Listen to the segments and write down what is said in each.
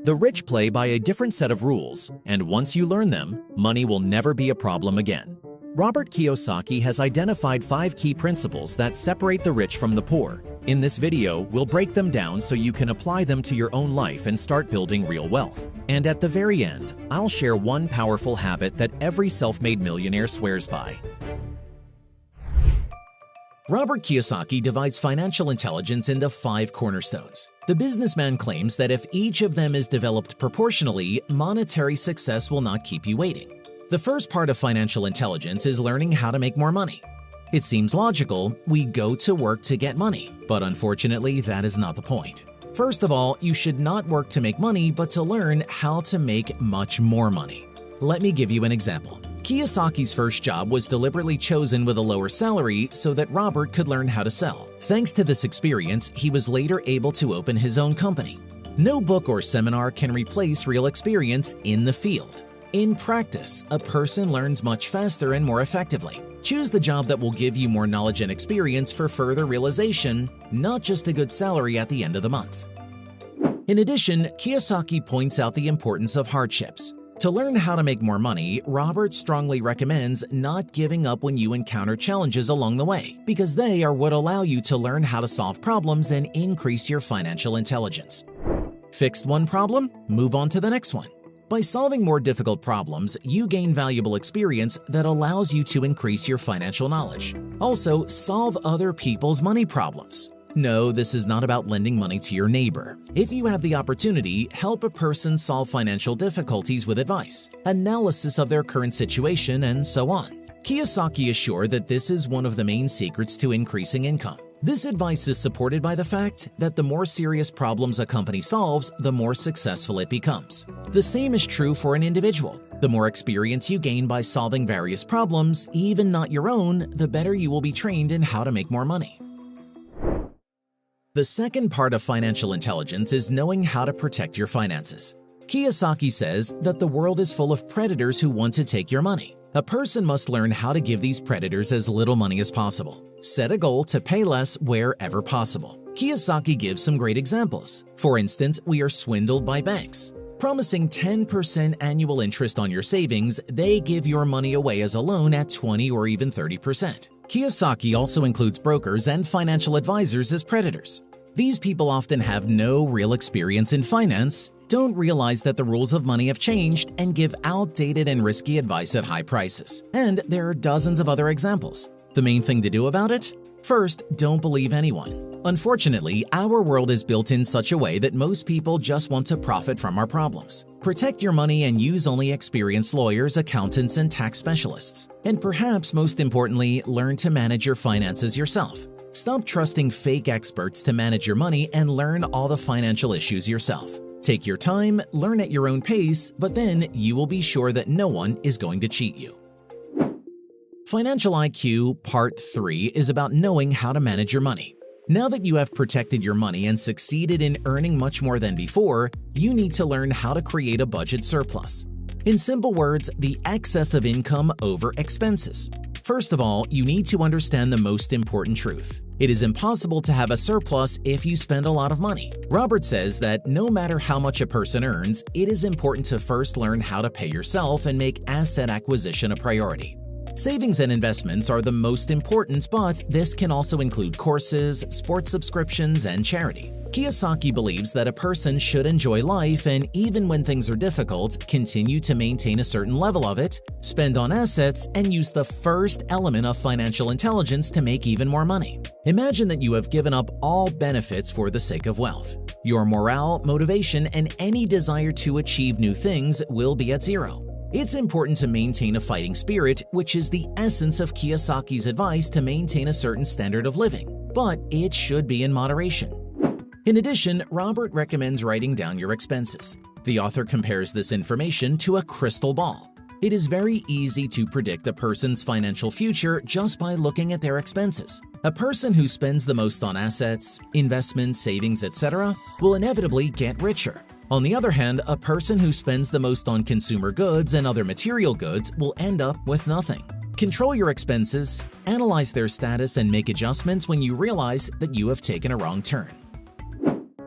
The rich play by a different set of rules, and once you learn them, money will never be a problem again. Robert Kiyosaki has identified 5 key principles that separate the rich from the poor. In this video, we'll break them down so you can apply them to your own life and start building real wealth. And at the very end, I'll share one powerful habit that every self-made millionaire swears by. Robert Kiyosaki divides financial intelligence into 5 cornerstones. The businessman claims that if each of them is developed proportionally, monetary success will not keep you waiting. The first part of financial intelligence is learning how to make more money. It seems logical, we go to work to get money, but unfortunately that is not the point. First of all, you should not work to make money, but to learn how to make much more money. Let me give you an example. Kiyosaki's first job was deliberately chosen with a lower salary so that Robert could learn how to sell. Thanks to this experience, he was later able to open his own company. No book or seminar can replace real experience in the field. In practice, a person learns much faster and more effectively. Choose the job that will give you more knowledge and experience for further realization, not just a good salary at the end of the month. In addition, Kiyosaki points out the importance of hardships. To learn how to make more money, Robert strongly recommends not giving up when you encounter challenges along the way, because they are what allow you to learn how to solve problems and increase your financial intelligence. Fixed one problem? Move on to the next one. By solving more difficult problems, you gain valuable experience that allows you to increase your financial knowledge. Also, solve other people's money problems. No, this is not about lending money to your neighbor. If you have the opportunity, help a person solve financial difficulties with advice, analysis of their current situation, and so on. Kiyosaki is sure that this is one of the main secrets to increasing income. This advice is supported by the fact that the more serious problems a company solves, the more successful it becomes. The same is true for an individual. The more experience you gain by solving various problems, even not your own, the better you will be trained in how to make more money. The second part of financial intelligence is knowing how to protect your finances. Kiyosaki says that the world is full of predators who want to take your money. A person must learn how to give these predators as little money as possible. Set a goal to pay less wherever possible. Kiyosaki gives some great examples. For instance, we are swindled by banks. Promising 10% annual interest on your savings, they give your money away as a loan at 20 or even 30%. Kiyosaki also includes brokers and financial advisors as predators. These people often have no real experience in finance, don't realize that the rules of money have changed, and give outdated and risky advice at high prices. And there are dozens of other examples. The main thing to do about it? First, don't believe anyone. Unfortunately, our world is built in such a way that most people just want to profit from our problems. Protect your money and use only experienced lawyers, accountants, and tax specialists. And perhaps most importantly, learn to manage your finances yourself. Stop trusting fake experts to manage your money and learn all the financial issues yourself. Take your time, learn at your own pace, but then you will be sure that no one is going to cheat you. Financial IQ Part 3 is about knowing how to manage your money. Now that you have protected your money and succeeded in earning much more than before, you need to learn how to create a budget surplus. In simple words, the excess of income over expenses. First of all, you need to understand the most important truth. It is impossible to have a surplus if you spend a lot of money. Robert says that no matter how much a person earns, it is important to first learn how to pay yourself and make asset acquisition a priority. Savings and investments are the most important, but this can also include courses, sports subscriptions, and charity. Kiyosaki believes that a person should enjoy life and even when things are difficult, continue to maintain a certain level of it, spend on assets, and use the first element of financial intelligence to make even more money. Imagine that you have given up all benefits for the sake of wealth. Your morale, motivation, and any desire to achieve new things will be at zero. It's important to maintain a fighting spirit, which is the essence of Kiyosaki's advice to maintain a certain standard of living, but it should be in moderation. In addition, Robert recommends writing down your expenses. The author compares this information to a crystal ball. It is very easy to predict a person's financial future just by looking at their expenses. A person who spends the most on assets, investments, savings, etc. will inevitably get richer. On the other hand, a person who spends the most on consumer goods and other material goods will end up with nothing. Control your expenses, analyze their status, and make adjustments when you realize that you have taken a wrong turn.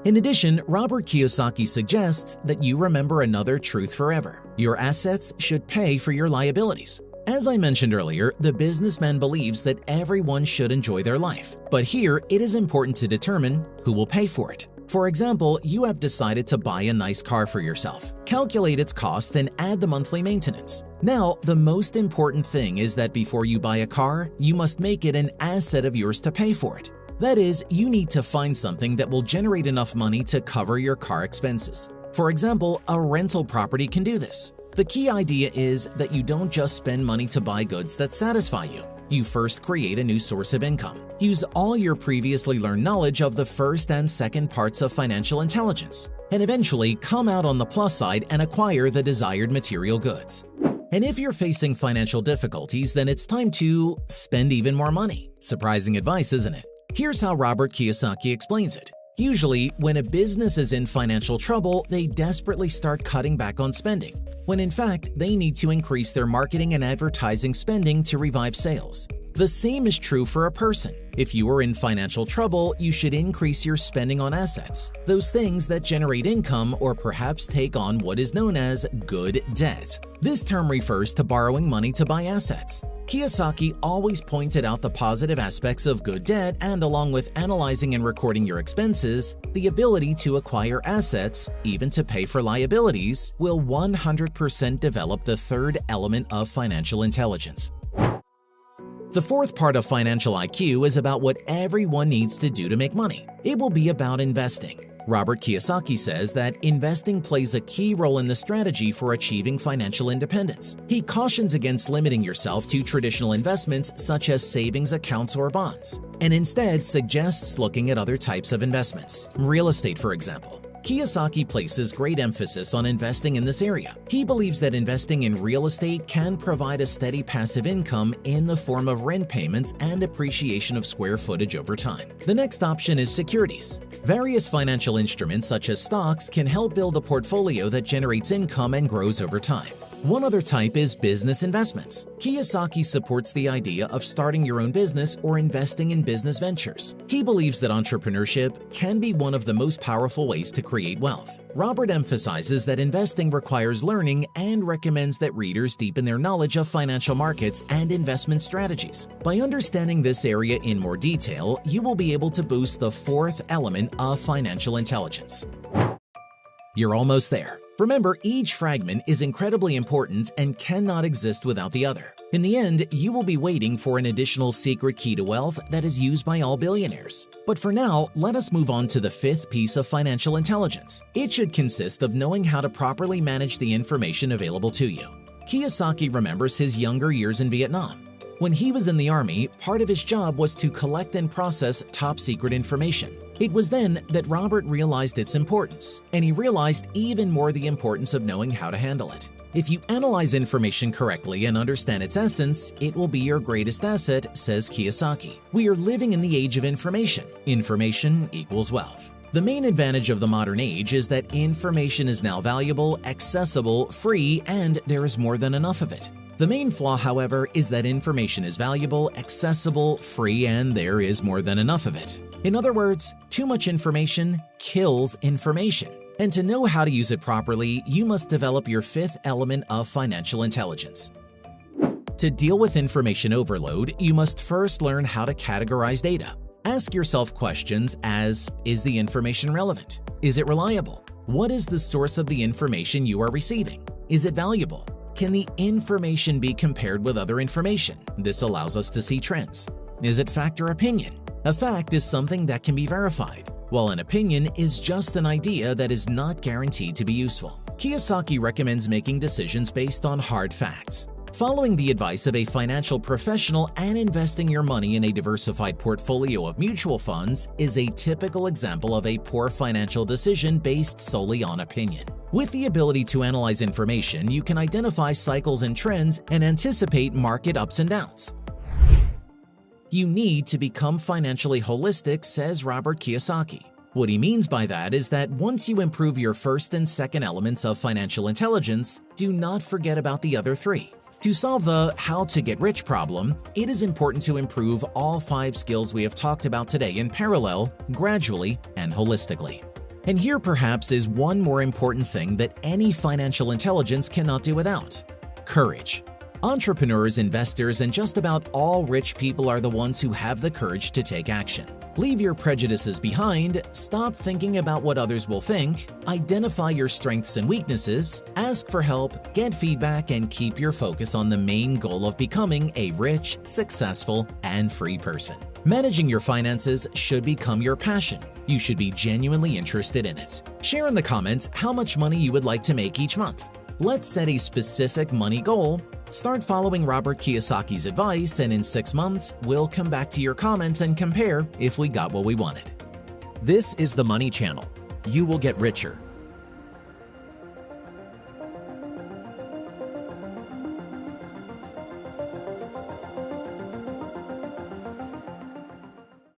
In addition, Robert Kiyosaki suggests that you remember another truth forever: your assets should pay for your liabilities. As I mentioned earlier, the businessman believes that everyone should enjoy their life, but here it is important to determine who will pay for it. For example, you have decided to buy a nice car for yourself. Calculate its cost and add the monthly maintenance. Now, the most important thing is that before you buy a car, you must make it an asset of yours to pay for it. That is, you need to find something that will generate enough money to cover your car expenses. For example, a rental property can do this. The key idea is that you don't just spend money to buy goods that satisfy you. You first create a new source of income. Use all your previously learned knowledge of the first and second parts of financial intelligence, and eventually come out on the plus side and acquire the desired material goods. And if you're facing financial difficulties, then it's time to spend even more money. Surprising advice, isn't it? Here's how Robert Kiyosaki explains it. Usually, when a business is in financial trouble, they desperately start cutting back on spending, when in fact, they need to increase their marketing and advertising spending to revive sales. The same is true for a person. If you are in financial trouble, you should increase your spending on assets, those things that generate income or perhaps take on what is known as good debt. This term refers to borrowing money to buy assets. Kiyosaki always pointed out the positive aspects of good debt, and along with analyzing and recording your expenses, the ability to acquire assets, even to pay for liabilities, will 100% develop the third element of financial intelligence. The fourth part of financial IQ is about what everyone needs to do to make money. It will be about investing. Robert Kiyosaki says that investing plays a key role in the strategy for achieving financial independence. He cautions against limiting yourself to traditional investments such as savings accounts or bonds, and instead suggests looking at other types of investments, real estate for example. Kiyosaki places great emphasis on investing in this area. He believes that investing in real estate can provide a steady passive income in the form of rent payments and appreciation of square footage over time. The next option is securities. Various financial instruments such as stocks can help build a portfolio that generates income and grows over time. One other type is business investments. Kiyosaki supports the idea of starting your own business or investing in business ventures. He believes that entrepreneurship can be one of the most powerful ways to create wealth. Robert emphasizes that investing requires learning and recommends that readers deepen their knowledge of financial markets and investment strategies. By understanding this area in more detail, you will be able to boost the fourth element of financial intelligence. You're almost there. Remember, each fragment is incredibly important and cannot exist without the other. In the end, you will be waiting for an additional secret key to wealth that is used by all billionaires. But for now, let us move on to the fifth piece of financial intelligence. It should consist of knowing how to properly manage the information available to you. Kiyosaki remembers his younger years in Vietnam. When he was in the army, part of his job was to collect and process top-secret information. It was then that Robert realized its importance, and he realized even more the importance of knowing how to handle it. If you analyze information correctly and understand its essence, it will be your greatest asset, says Kiyosaki. We are living in the age of information. Information equals wealth. The main advantage of the modern age is that information is now valuable, accessible, free, and there is more than enough of it. The main flaw, however, is that information is valuable, accessible, free, and there is more than enough of it. In other words, too much information kills information. And to know how to use it properly, you must develop your fifth element of financial intelligence. To deal with information overload, you must first learn how to categorize data. Ask yourself questions as, is the information relevant? Is it reliable? What is the source of the information you are receiving? Is it valuable? Can the information be compared with other information? This allows us to see trends. Is it fact or opinion? A fact is something that can be verified, while an opinion is just an idea that is not guaranteed to be useful. Kiyosaki recommends making decisions based on hard facts. Following the advice of a financial professional and investing your money in a diversified portfolio of mutual funds is a typical example of a poor financial decision based solely on opinion. With the ability to analyze information, you can identify cycles and trends and anticipate market ups and downs. You need to become financially holistic, says Robert Kiyosaki. What he means by that is that once you improve your first and second elements of financial intelligence, do not forget about the other three. To solve the how to get rich problem, it is important to improve all 5 skills we have talked about today in parallel, gradually, and holistically. And here perhaps is one more important thing that any financial intelligence cannot do without: courage. Entrepreneurs, investors, and just about all rich people are the ones who have the courage to take action. Leave your prejudices behind, stop thinking about what others will think, identify your strengths and weaknesses, ask for help, get feedback, and keep your focus on the main goal of becoming a rich, successful, and free person. Managing your finances should become your passion. You should be genuinely interested in it. Share in the comments how much money you would like to make each month. Let's set a specific money goal. Start following Robert Kiyosaki's advice, and in 6 months, we'll come back to your comments and compare if we got what we wanted. This is the Money Channel. You will get richer,